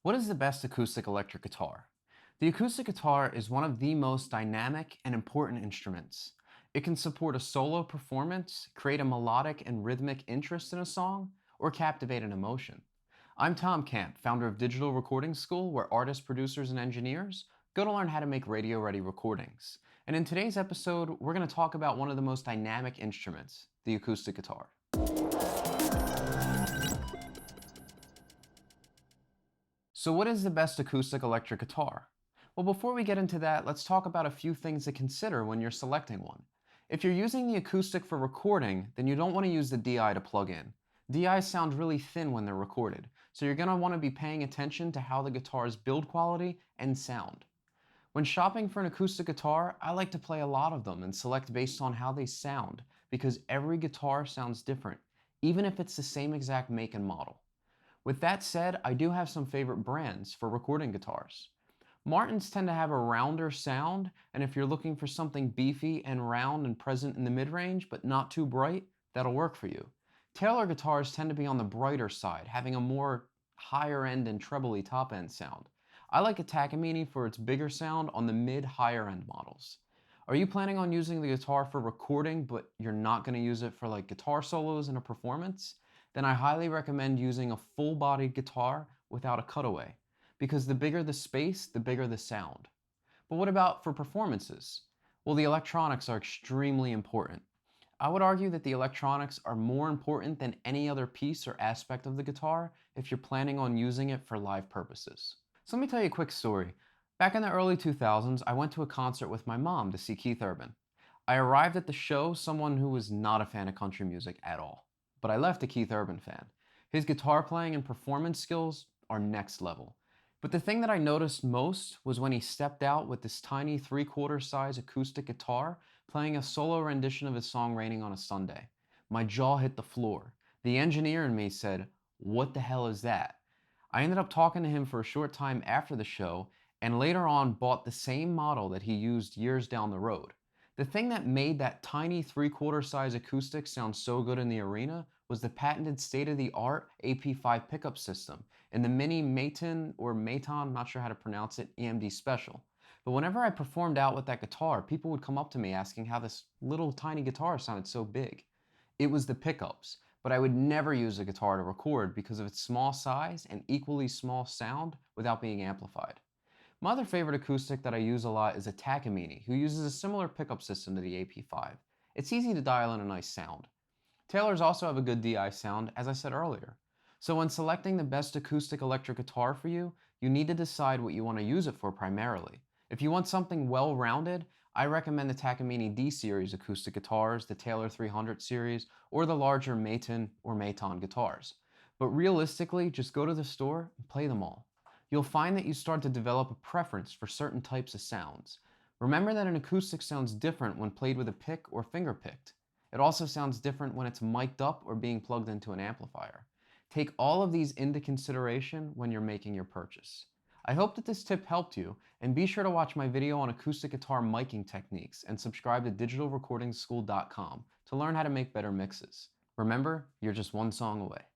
What is the best acoustic electric guitar? The acoustic guitar is one of the most dynamic and important instruments. It can support a solo performance, create a melodic and rhythmic interest in a song, or captivate an emotion. I'm Tom Camp, founder of Digital Recording School, where artists, producers, and engineers go to learn how to make radio-ready recordings. And in today's episode, we're going to talk about one of the most dynamic instruments, the acoustic guitar. So what is the best acoustic electric guitar? Well, before we get into that, let's talk about a few things to consider when you're selecting one. If you're using the acoustic for recording, then you don't want to use the DI to plug in. DIs sound really thin when they're recorded, so you're going to want to be paying attention to how the guitar's build quality and sound. When shopping for an acoustic guitar, I like to play a lot of them and select based on how they sound, because every guitar sounds different, even if it's the same exact make and model. With that said, I do have some favorite brands for recording guitars. Martins tend to have a rounder sound, and if you're looking for something beefy and round and present in the mid-range, but not too bright, that'll work for you. Taylor guitars tend to be on the brighter side, having a more higher end and trebly top end sound. I like a Takamine for its bigger sound on the mid-higher end models. Are you planning on using the guitar for recording, but you're not going to use it for like guitar solos in a performance? Then I highly recommend using a full-bodied guitar without a cutaway, because the bigger the space, the bigger the sound. But what about for performances? Well, the electronics are extremely important. I would argue that the electronics are more important than any other piece or aspect of the guitar if you're planning on using it for live purposes. So let me tell you a quick story. Back in the early 2000s, I went to a concert with my mom to see Keith Urban. I arrived at the show someone who was not a fan of country music at all, but I left a Keith Urban fan. His guitar playing and performance skills are next level. But the thing that I noticed most was when he stepped out with this tiny 3/4 size acoustic guitar playing a solo rendition of his song Raining on a Sunday. My jaw hit the floor. The engineer in me said, "What the hell is that?" I ended up talking to him for a short time after the show and later on bought the same model that he used years down the road. The thing that made that tiny 3/4 size acoustic sound so good in the arena was the patented state-of-the-art AP5 pickup system and the mini Maton or Maton, not sure how to pronounce it, EMD Special. But whenever I performed out with that guitar, people would come up to me asking how this little tiny guitar sounded so big. It was the pickups, but I would never use a guitar to record because of its small size and equally small sound without being amplified. My other favorite acoustic that I use a lot is a Takamine, who uses a similar pickup system to the AP5. It's easy to dial in a nice sound. Taylors also have a good DI sound, as I said earlier. So when selecting the best acoustic electric guitar for you, you need to decide what you want to use it for primarily. If you want something well-rounded, I recommend the Takamine D series acoustic guitars, the Taylor 300 series, or the larger Maton or Maton guitars. But realistically, just go to the store and play them all. You'll find that you start to develop a preference for certain types of sounds. Remember that an acoustic sounds different when played with a pick or finger picked. It also sounds different when it's mic'd up or being plugged into an amplifier. Take all of these into consideration when you're making your purchase. I hope that this tip helped you, and be sure to watch my video on acoustic guitar miking techniques and subscribe to digitalrecordingschool.com to learn how to make better mixes. Remember, you're just one song away.